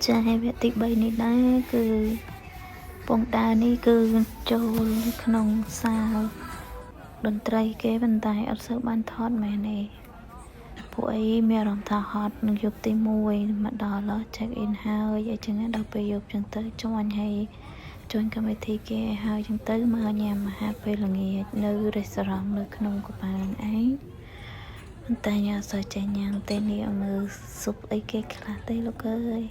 ចាហើយវគ្គទី3នេះដែរគឺពងតានេះគឺចូលក្នុងសាលតន្ត្រីគេប៉ុន្តែអត់សូវបានថតមែនទេពួកអីមានអារម្មណ៍ថាហត់នឹងយប់ទី1មកដល់ check in ហើយអីចឹងដល់ពេលយប់ចឹងទៅជួញហើយជួញកម្មវិធីគេហើយចឹងទៅមកញ៉ាំអាហារពេលល្ងាចនៅ restaurant នៅក្នុងកប៉ាល់នឹងឯងប៉ុន្តែញ៉ាំសូវចេះញ៉ាំទេនេះមើលស៊ុបអីគេខ្លះទេលោកអើយ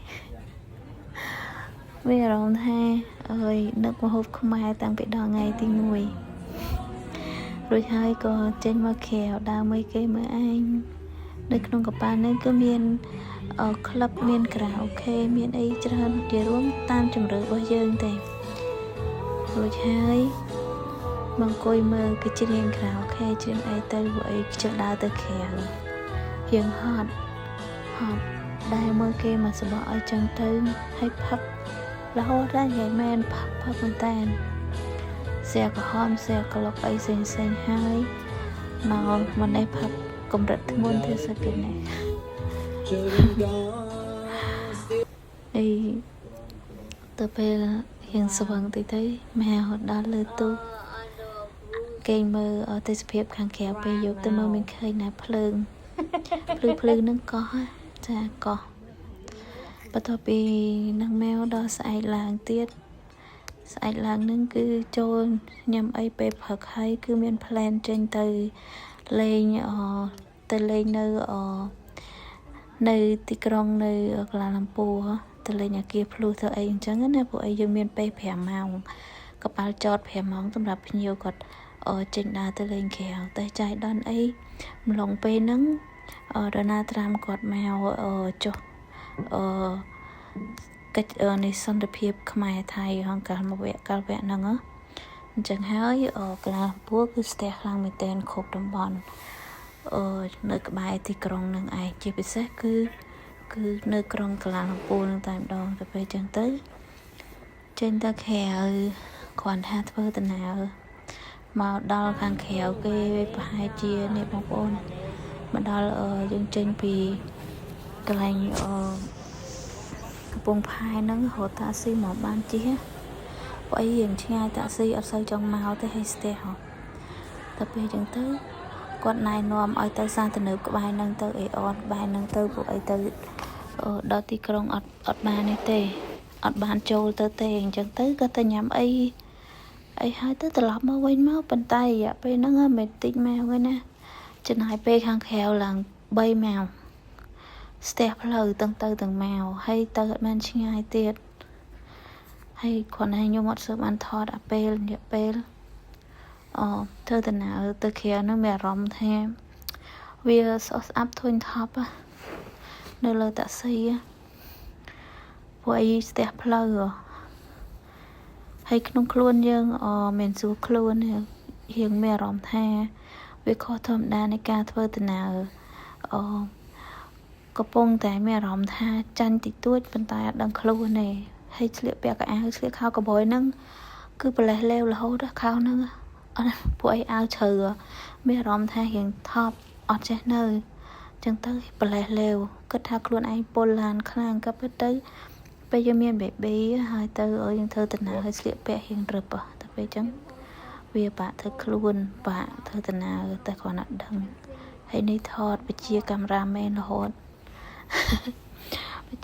មានអារម្មណ៍ថាអើយនឹកម្ហូបខ្មែរតាំងពីដល់ថ្ងៃទី1រួចហើយក៏ចេញមកក្រៅដើរមើលគេមើលឯងនៅក្នុងកប៉ាល់នេះគឺមានក្លឹបមានខារ៉ាអូខេមានអីច្រើនជារួមតាមជម្រើសរបស់យើងទេរួចហើយមកអង្គុយមើលគេច្រៀងខារ៉ាអូខេច្រៀងអីទៅពួកអីខ្ជិលដើរទៅក្រៅយើងហត់ដែរមើលគេមកសបកឲ្យចឹងទៅឲ្យផឹករហូតដល់ថ្ងៃមែនផឹកប៉ុន្តែសែក្រហមសែក្លុកអីផ្សេងហើយមកមិនឯផឹកកម្រិតធ្ងន់ទៅសឹកគេណែអីទៅពេលរៀងស្វឹងតិចទៅម៉ែហត់ដល់លើទូគេមើលទេសភាពខាងក្រៅពេលយប់ទៅមើលមិនឃើញណាភ្លើងនឹងកោះចាកោះបន្ទាប់ពីនឹងម៉ែដល់ស្អែកឡើងទៀតស្អែកឡើងនឹងគឺចូលញ៉ាំអីពេលព្រឹកហើយគឺមាន plan ចេញទៅលេងនៅទីក្រុងនៅក្លាឡំពូទៅលេងអាគារភ្លុះទៅអីអញ្ចឹងណាពួកអីយើងមានពេល5ម៉ោងកប៉ាល់ចត5ម៉ោងសម្រាប់ភ្ញៀវគាត់ចេញដើរទៅលេងក្រៅតែចាយដនអីម្លងពេលហ្នឹងរណាត្រាំគាត់មកចុះកិច្ចនៃសន្តិភាពខ្មែរថៃហងកាលវគ្គហ្នឹងអញ្ចឹងហើយកន្លងពួរគឺស្ទះខ្លាំងមែនទែនគ្រប់តំបន់នៅក្បែរទីក្រុងនឹងឯងជាពិសេសគឺនៅក្រុងកន្លងពួរនឹងតែម្ដងទៅពេលអញ្ចឹងទៅចេញទៅក្រៅគ្រាន់ថាធ្វើដំណើរមកដល់ខាងក្រៅគេប្រហែលជានេះបងប្អូនមកដល់យើងចេញពីកន្លែងកំពង់ផែហ្នឹងរត់តាក់ស៊ីមកបានជិះពួកអីរៀងឆ្ងាយតាក់ស៊ីអត់សូវចង់មកទេហើយស្ទះតែពេលអញ្ចឹងទៅគាត់ណែនាំឲ្យទៅសាទៅនៅក្បែរហ្នឹងទៅអេអនក្បែរហ្នឹងទៅពួកអីទៅដល់ទីក្រុងអត់បានទេអត់បានចូលទៅទេអញ្ចឹងទៅក៏ទៅញ៉ាំអីហើយទៅត្រឡប់មកវិញមកប៉ុន្តែរយៈពេលហ្នឹងមិនតិចមកវិញណាចំណាយពេលខាងក្រៅឡើង3ម៉ោងស្ទះផ្លូវទាំងទៅទាំងមកហើយទៅអត់បានឆ្ងាយទៀតហើយគ្រាន់តែខ្ញុំអត់សូវបានថតអាពេលរយៈពេលធ្វើដំណើរទៅក្រៅហ្នឹងមានអារម្មណ៍ថាវាស្អុះស្អាប់ធុញថប់នៅលើតាក់ស៊ីពួកអីស្ទះផ្លូវហើយក្នុងខ្លួនយើងមិនស្រួលខ្លួនរៀងមានអារម្មណ៍ថាវាខុសធម្មតានៃការធ្វើដំណើរកំពុងតែមានអារម្មណ៍ថាចាញ់តិចតួចប៉ុន្តែអត់ដឹងខ្លួនទេហើយស្លៀកពាក់កៅអៅស្លៀកខោកបយហ្នឹងគឺប្រលេះលេវរហូតខោហ្នឹងអត់ពួកអីអាវជ្រៅមានអារម្មណ៍ថារៀងថប់អត់ចេះនៅចឹងទៅប្រលេះលេវគិតថាខ្លួនឯងពុលឡានខ្លាំងក៏ពិតទៅពេលយើងមាន baby ហើយទៅយើងធ្វើដំណើរហើយស្លៀកពាក់រៀងរឹបតែពេលចឹងវាបាក់ធ្វើខ្លួនបាក់ធ្វើដំណើរតែគ្រាន់តែដឹងហើយនេះថតវិជាកាមេរ៉ាមែនរហូតវិ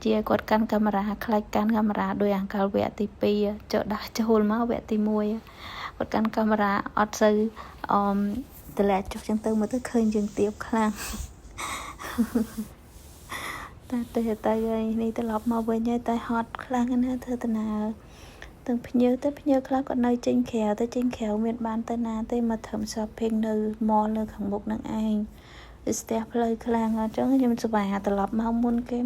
ជាគាត់កាន់កាមេរ៉ាខ្លាច់កាន់កាមេរ៉ាដោយអង្កលវគ្គទី2ចូលដាក់ចូលមកវគ្គទី1គាត់កាន់កាមេរ៉ាអត់សូវតម្លាក់ចុះចឹងទៅមើលទៅឃើញយើងទៀបខ្លាំងតែហើយនេះត្រឡប់មកវិញហើយតែហត់ខ្លាំងណាស់ធ្វើដំណើរទាំងភ្ញៀវខ្លះគាត់នៅចេញក្រៅមានបានទៅណាទេមកធ្វើ shopping នៅ mall នៅខាងមុខនឹងឯងស្ទះផ្លូវខ្លាំងអញ្ចឹងខ្ញុំស្វាត្រឡប់មកមុនគេ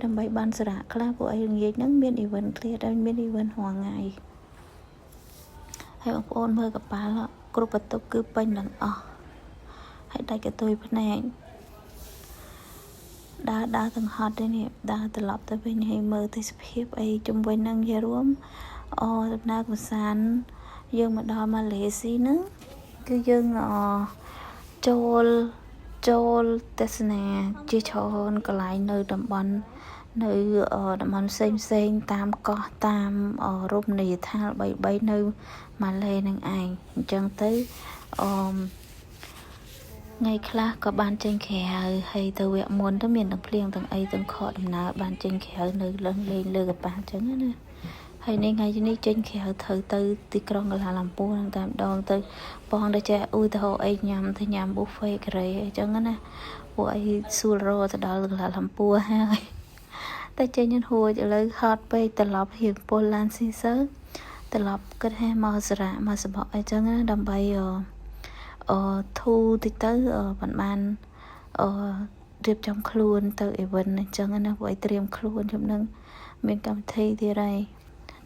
ដើម្បីបានសារៈខ្លះពួកអីល្ងាចហ្នឹងមាន event ទៀតហើយមាន event រាល់ថ្ងៃហើយបងប្អូនមើលកប៉ាល់គ្រប់បន្ទប់គឺពេញទាំងអស់ហើយដាច់កតុយភ្នែកដើរទាំងហត់ទេនេះដើរត្រឡប់ទៅវិញហើយមើលទេសភាពអីជំវិញហ្នឹងជារួមដំណើរកម្សាន្តយើងមកដល់ម៉ាឡេស៊ីហ្នឹងគឺយើង ចូលទេសនាជាច្រើនកន្លែងនៅតំបន់នៅតំបន់ផ្សេងតាមកោះតាមរមណីយដ្ឋាន3នៅម៉ាឡេនឹងឯងអញ្ចឹងទៅថ្ងៃខ្លះក៏បានចេញក្រៅហើយទៅវគ្គមុនទៅមានទាំងភ្លៀងទាំងអីទាំងខកដំណើរបានចេញក្រៅនៅលេងលើកប៉ាអញ្ចឹងណាហើយនេះថ្ងៃនេះចេញក្រៅត្រូវទៅទីក្រុងកូឡាឡាំពួរនឹងតែម្ដងទៅបងទៅចេះឧទាហរណ៍អីញ៉ាំទៅញ៉ាំ buffet ការ៉េអញ្ចឹងណាពួកអីសួលរទៅដល់កូឡាឡាំពួរហើយតែចេញហួចឥឡូវហត់ពេកត្រឡប់រៀងពលឡានស៊ីសើត្រឡប់គិតហេមកសារៈមកសបកអញ្ចឹងណាដើម្បីធូតិចទៅបានរៀបចំខ្លួនទៅ event អញ្ចឹងណាពួកឲ្យត្រៀមខ្លួនខ្ញុំនឹងមានកម្មវិធីទៀតហើយ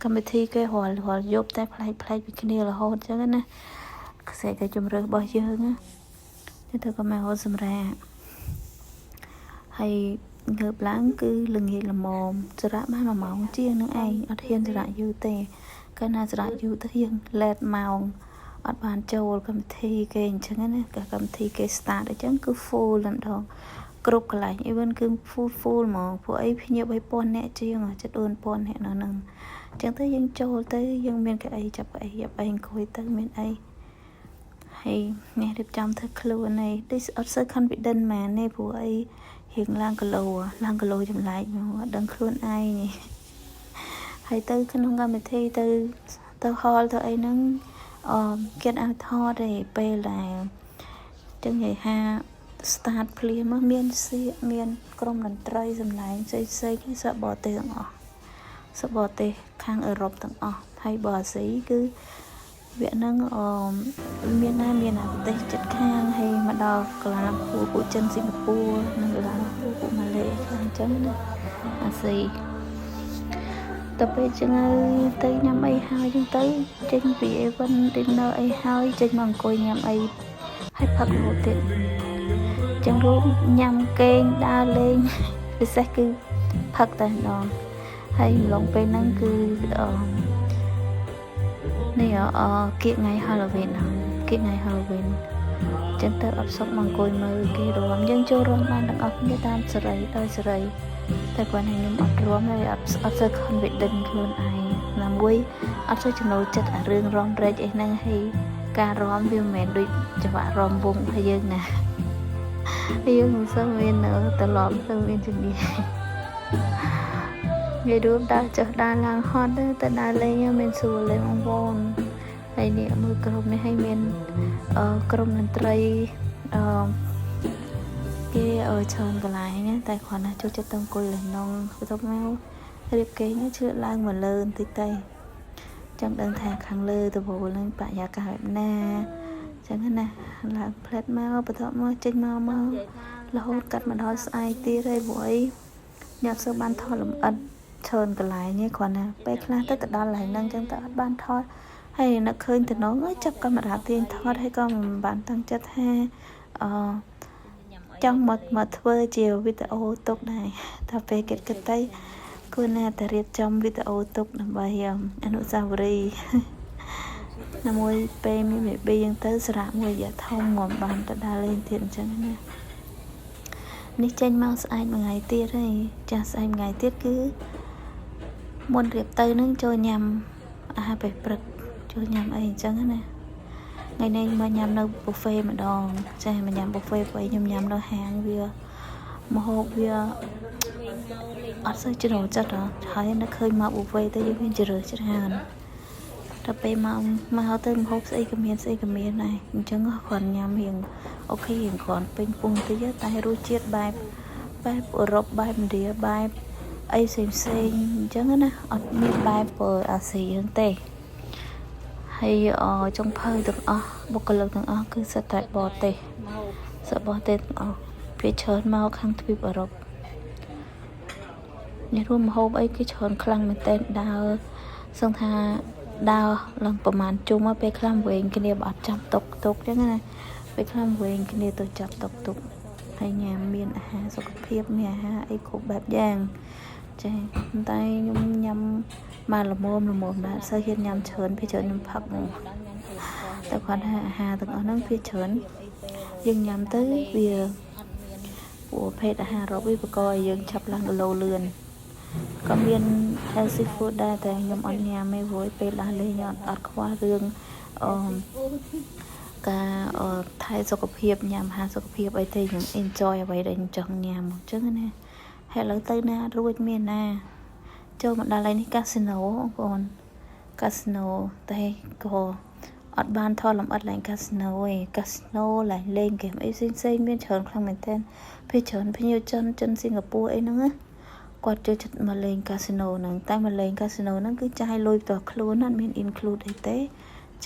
កម្មវិធីគេរាល់យប់តែផ្លែកពីគ្នារហូតអញ្ចឹងណាខ្សែតែជំរឿរបស់យើងណាទៅក៏មកសម្រាប់ហើយងើបឡើងគឺល្ងាចល្មមសារៈបាន1ម៉ោងជាងនឹងឯងអត់ហ៊ានសារៈយូរទេកាលណាសារៈយូរទៅយើងលេតម៉ោងអត់បានចូលកម្មវិធីគេអញ្ចឹងណាកម្មវិធីគេ start អញ្ចឹងគឺ full តែម្ដងគ្រប់កន្លែង event គឺ full ហ្មងពួកអីភ្ញៀវ3000នាក់ជាងជិត4000នាក់នៅហ្នឹងអញ្ចឹងទៅយើងចូលទៅយើងមានកៅអីចាប់កៅអីយ៉ាប់អីអង្គុយទៅមានអីហើយអ្នករៀបចំធ្វើខ្លួនឯងដូចអត់សូវ confident មែនទេព្រោះអីរៀងឡើងគីឡូចម្លែកមកអត់ដឹងខ្លួនឯងនេះហើយទៅក្នុងកម្មវិធីទៅ hall ទៅអីហ្នឹងគេឲ្យថតទេពេលដែលចឹងនិយាយថា start ភ្លាមមានសៀកមានក្រុមតន្ត្រីសម្លេងផ្សេងៗសបរទេសទាំងអស់សបរទេសខាងអឺរ៉ុបទាំងអស់ហើយបើអាស៊ីគឺវគ្គហ្នឹងមានប្រទេសជិតខាងហើយមកដល់កូឡាឡាំពួរពួកចិនសិង្ហបុរីនិងកូឡាឡាំពួរពួកម៉ាឡេអញ្ចឹងណាអាស៊ីទៅពេលចឹងទៅញ៉ាំអីហើយចឹងទៅចេញពី event dinner អីហើយចេញមកអង្គុយញ៉ាំអីហើយផឹករហូតទៀតចឹងរួមញ៉ាំគេងដើរលេងពិសេសគឺផឹកតែម្ដងហើយម្លងពេលហ្នឹងគឺនេះគៀកថ្ងៃ Halloween គៀកថ្ងៃ Halloween ចឹងទៅអត់សុខមកអង្គុយមើលគេរំយើងចូលរួមបានទាំងអស់គ្នាតាមសេរីដោយសេរីតែគាត់ឲ្យខ្ញុំអត់រួមហើយអត់សូវ confident ខ្លួនឯងណាមួយអត់សូវចំណូលចិត្តអារឿងរំរែកអីហ្នឹងហើយការរំវាមិនមែនដូចចង្វាក់រំវងរបស់យើងណាយើងមិនសូវមានត្រឡប់ទៅមានជំនាញនិយាយរួមដើរចុះដើរឡើងហត់ទៅដើរលេងមានសួរលេងបងប្អូនហើយនេះមួយក្រុមនេះឲ្យមានក្រុមតន្ត្រីគេច្រើនកន្លែងតែគ្រាន់តែចូលចិត្តទៅអង្គុយលេងនងបន្ទាប់មករៀបគេងឈឿនឡើងមកលើបន្តិចទៅចាំដឹងថាខាងលើទៅវល់នឹងបរិយាកាសបែបណាចឹងណាឡើងផ្លែតមកបន្ទាប់មកចេញមករហូតកាត់មកដល់ស្អែកទៀតហើយព្រោះអីអ្នកសើបានថតលម្អិតច្រើនកន្លែងនេះគ្រាន់តែពេលខ្លះទៅដល់កន្លែងហ្នឹងចឹងទៅអត់បានថតហើយនឹកឃើញតំណងចាប់កាមេរ៉ាទាញថតហើយក៏មិនបានតាំងចិត្តថាចង់មកធ្វើជាវីដេអូទុកដែរតែពេលគិតទៅគួរណាតែរៀបចំវីដេអូទុកដើម្បីអនុស្សាវរីយ៍ណាមួយពេលមានបេប៊ីយ៉ាងទៅសារៈមួយរយៈធំមកបានទៅដើរលេងទៀតអញ្ចឹងណានេះចេញមកស្អែកមួយថ្ងៃទៀតហើយចាស់ស្អែកថ្ងៃទៀតគឺមុនរៀបទៅនឹងចូលញ៉ាំអាហារពេលព្រឹកចូលញ៉ាំអីអញ្ចឹងណាថ្ងៃនេះមកញ៉ាំនៅ buffet ម្ដងចាស់មកញ៉ាំ buffet ព្រោះខ្ញុំញ៉ាំនៅហាងវាម្ហូបវាអត់សូវចំណូលចិត្តហើយនឹកឃើញមក buffet ទៅយើងមានជ្រើសច្រើនតែពេលមកទៅម្ហូបស្អីក៏មានដែរអញ្ចឹងគ្រាន់ញ៉ាំរៀងអូខេរៀងគ្រាន់ពេញពុងតិចតែរសជាតិបែបអឺរ៉ុបបែបឥណ្ឌាបែបអីផ្សេងអញ្ចឹងណាអត់មានបែបអាស៊ីហ្នឹងទេហើយចុងភៅទាំងអស់បុគ្គលិកទាំងអស់គឺសិតតែបរទេសទាំងអស់វាច្រើនមកខាងទ្វីបអឺរ៉ុបនេះរួមម្ហូបអីគេច្រើនខ្លាំងមែនតើដើរសឹងថាដើរឡើងប្រហែលជុំមកពេលខ្លះវែងគ្នាបើអត់ចាប់តុកចឹងណាពេលខ្លះវែងគ្នាទៅចាប់តុកហើយញ៉ាំមានអាហារសុខភាពមានអាហារអីគ្រប់បែបយ៉ាងចាតែខ្ញុំញ៉ាំមកល្មមដែរសូវហ៊ានញ៉ាំច្រើនពីច្រើនខ្ញុំផឹកមកតែគាត់ថាអាហារទាំងអស់ហ្នឹងវាច្រើនយើងញ៉ាំទៅវា của phê đã hà rồi với coi dương chập lăng lâu lươn có miên healthy food đaแต่ខ្ញុំអត់ញ៉ាំទេព្រោះពេលដើរលេងអត់ខ្វះរឿងការថែសុខភាពញ៉ាំអាហារសុខភាពអីទេខ្ញុំ enjoy អ្វីដែលខ្ញុំចង់ញ៉ាំអញ្ចឹងណាហើយឥឡូវទៅណារួចមានណាចូលមកដល់ឯនេះកាស៊ីណូបងប្អូនកាស៊ីណូតែក៏អត់បានថតលម្អិតឡើងកាស៊ីណូឯងកាស៊ីណូឡើងលេងហ្គេមអីផ្សេងៗមានច្រើនខ្លាំងមែនទែនពេលច្រើនភ្ញៀវចិនសិង្ហបុរីអីហ្នឹងណាគាត់ចូលចិត្តមកលេងកាស៊ីណូហ្នឹងតែមកលេងកាស៊ីណូហ្នឹងគឺចាយលុយផ្ទាល់ខ្លួនអត់មាន include អីទេ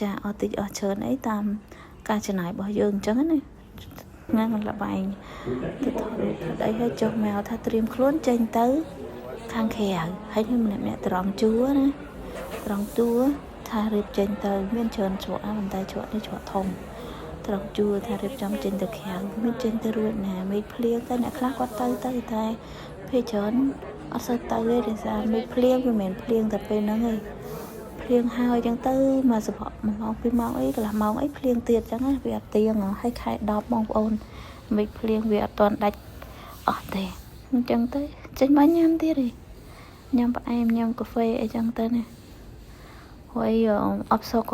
ចាអត់តិចអស់ច្រើនអីតាមការចំណាយរបស់យើងអញ្ចឹងណាហ្នឹងលបែងទៅថតរូបថតអីឲ្យចុះមកថាត្រៀមខ្លួនចេញទៅខាងក្រៅហើយខ្ញុំម្នាក់ត្រង់ជួណាត្រង់ជួថារៀបចេញទៅមានច្រើនជ្រក់ប៉ុន្តែជ្រក់នេះជ្រក់ធំត្រង់ជួថារៀបចំចេញទៅក្រៅមានចេញទៅរួចណាមេឃភ្លៀងតែអ្នកខ្លះគាត់ទៅតែពេលច្រើនអត់សូវទៅទេដោយសារមេឃភ្លៀងវាមិនមែនភ្លៀងតែពេលហ្នឹងឯងភ្លៀងហើយអញ្ចឹងទៅមកសបក1ម៉ោង2ម៉ោងអីកន្លះម៉ោងអីភ្លៀងទៀតអញ្ចឹងណាវាអត់ទៀងហើយខែ10បងប្អូនមេឃភ្លៀងវាអត់ទាន់ដាច់អស់ទេអញ្ចឹងទៅចេញមកញ៉ាំទៀតឯងញ៉ាំផ្អែមញ៉ាំកាហ្វេអីចឹងទៅណាហើយអបសុក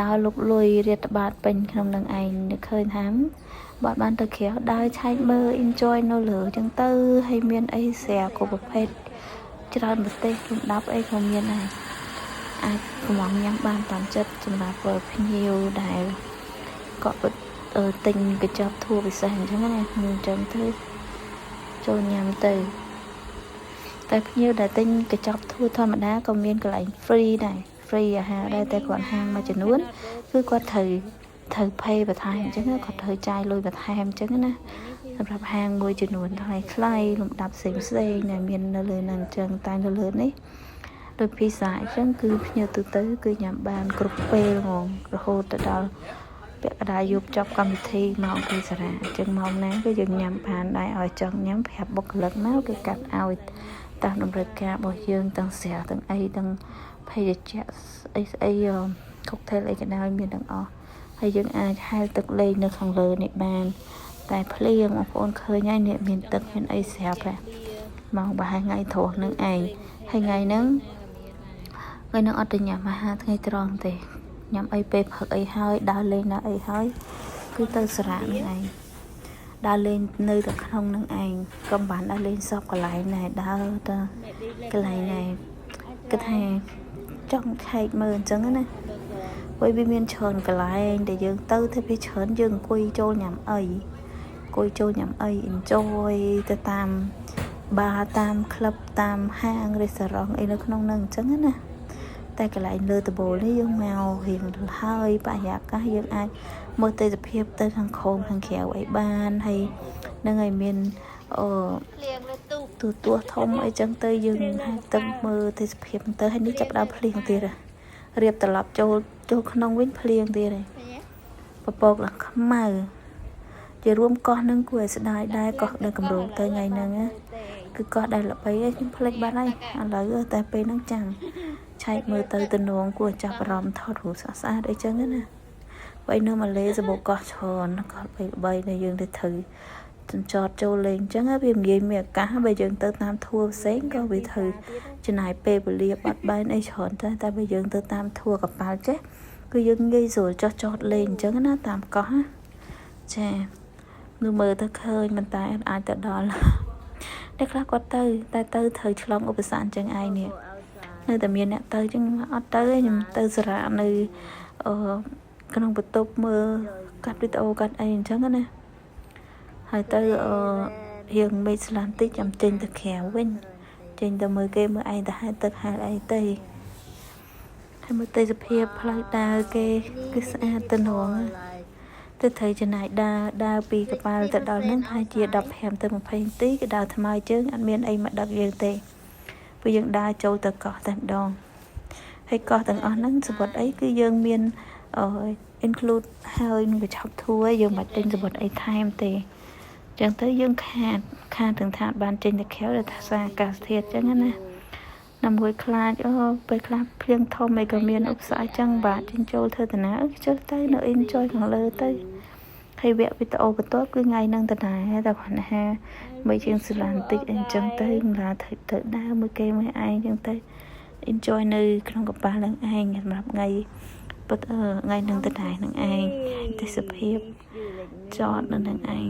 ដើរលុកលុយរាតបាតពេញក្នុងនឹងឯងឃើញថាបាត់បានទៅក្រៅដើរឆែកមើល enjoy នៅលើចឹងទៅហើយមានអីស្រាគ្រប់ប្រភេទច្រើនប្រទេសលំដាប់អីក៏មានដែរអាចកំងញ៉ាំបានតាមចិត្តសម្រាប់ភ្ញៀវដែលក៏ទិញកញ្ចប់ធួពិសេសអញ្ចឹងណាអញ្ចឹងទៅចូលញ៉ាំទៅតែភ្ញៀវដែលទិញកញ្ចប់ធួធម្មតាក៏មានកន្លែង free ដែរ free អាហារដែរតែគាត់ហាងមួយចំនួនគឺគាត់ត្រូវ pay បន្ថែមអញ្ចឹងគាត់ត្រូវចាយលុយបន្ថែមអញ្ចឹងណាសម្រាប់ហាងមួយចំនួនថ្លៃលំដាប់ផ្សេងដែលមាននៅលើហ្នឹងអញ្ចឹងតែនៅលើនេះដោយភាសាអញ្ចឹងគឺភ្ញៀវទូទៅគឺញ៉ាំបានគ្រប់ពេលហ្មងរហូតទៅដល់ពាក់កណ្ដាលយប់ចប់កម្មវិធីម៉ោងពីសារ៉ាអញ្ចឹងម៉ោងណាគឺយើងញ៉ាំបានដែរឲ្យចង់ញ៉ាំប្រាប់បុគ្គលិកមកគេកាត់ឲ្យតាមតម្រូវការរបស់យើងទាំងស្រាទាំងអីទាំងភេសជ្ជៈអីកុកថេលអីក៏ដោយមានទាំងអស់ហើយយើងអាចហែលទឹកលេងនៅខាងលើនេះបានតែភ្លៀងបងប្អូនឃើញហើយនេះមានទឹកមានអីស្រាប់ហ៎មកប្រហែលថ្ងៃត្រង់នឹងឯងហើយថ្ងៃហ្នឹងអត់ទៅញ៉ាំអាហារថ្ងៃត្រង់ទេញ៉ាំអីពេលព្រឹកអីហើយដើរលេងអីហើយគឺទៅសារ៉ានេះឯងដើរលេងនៅតែក្នុងនឹងឯងក៏បានដើរលេងសពកន្លែងដែរដើរទៅកន្លែងដែរគឺថាចង់ខែកមើលអញ្ចឹងណាពេលវាមានច្រើនកន្លែងដែលយើងទៅពេលច្រើនយើងអង្គុយចូលញ៉ាំអីenjoy ទៅតាមបារតាមក្លឹបតាមហាង restaurant អីនៅក្នុងហ្នឹងអញ្ចឹងណាតែកន្លែងលើដំបូលនេះយើងមករៀងហើយបរិយាកាសយើងអាចមើលទេសភាពទៅខាងខាងក្រៅអីបានហើយនឹងឲ្យមានទូធំអីចឹងទៅយើងអាចទៅមើលទេសភាពទៅហើយនេះចាប់ដើមភ្លៀងទៀតរៀបត្រឡប់ចូលក្នុងវិញភ្លៀងទៀតហើយពពកឡើងខ្មៅជារួមកោះនឹងគួរឲ្យស្ដាយដែរកោះដែលកម្រោងទៅថ្ងៃហ្នឹងគឺកោះដែលល្បីខ្ញុំភ្លេចបាត់ហើយឥឡូវតែពេលហ្នឹងចាំឆែកមើលទៅទំនងគួរចាប់អារម្មណ៍ថតរូបស្អាតអីចឹងណាបើនៅម៉ាឡេសបកោះច្រើនកោះបីដែលយើងទៅត្រូវចញ្ចតចូលលេងអញ្ចឹងវាងាយមានឱកាសបើយើងទៅតាមធួផ្សេងក៏វាត្រូវចំណាយពេលវេលាបាត់បែនអីច្រើនតែបើយើងទៅតាមធួកប៉ាល់ចេះគឺយើងងាយស្រួលចតលេងអញ្ចឹងណាតាមកោះចានៅមើលទៅឃើញមិនតែអាចទៅដល់តែខ្លះគាត់ទៅតែទៅត្រូវឆ្លងឧបសគ្គអញ្ចឹងឯងនេះនៅតែមានអ្នកទៅអញ្ចឹងអត់ទៅទេខ្ញុំទៅសារ៉ានៅក្នុងបន្ទប់មើលកាត់វីដេអូកាត់អីអញ្ចឹងណាហើយទៅរៀងមេឃស្លាន់តិចចាំចេញទៅក្រៅវិញចេញទៅមើលគេមើលឯងទៅហែលទឹកហែលអីទៅហើយមើលទេសភាពផ្លូវដើរគេគឺស្អាតទៅនងទៅត្រូវចំណាយដើរពីកប៉ាល់ទៅដល់ហ្នឹងហើយជា15ទៅ20នាទីគឺដើរថ្មើរជើងអត់មានអីមកដឹកយើងទេព្រោះយើងដើរចូលទៅកោះតែម្ដងហើយកោះទាំងអស់ហ្នឹងសបុតអីគឺយើងមានinclude ហើយនឹងកញ្ចប់ធួយើងមិនទិញសបុតអីថែមទេចឹងទៅយើងខាតទាំងថាបានចេញទៅក្រៅទៅថាអាកាសធាតុចឹងណាណាមួយខ្លាចពេលខ្លះភ្លៀងធំអីក៏មានឧបសគ្គចឹងបាទចេញចូលធ្វើដំណើរចុះទៅនៅ enjoy ខាងលើទៅ ហើយវគ្គវីដេអូបន្ទាប់គឺថ្ងៃហ្នឹងតដែរតែគាត់ថាmấy chương sự làm tích anh chẳng tới là thử đá mới kêu mấy ai chẳng tới enjoy nơi trong gặp ba lần ai ngày mà ngày bất ngày nâng tên này nâng ai tới sập hiệp cho nên nâng ai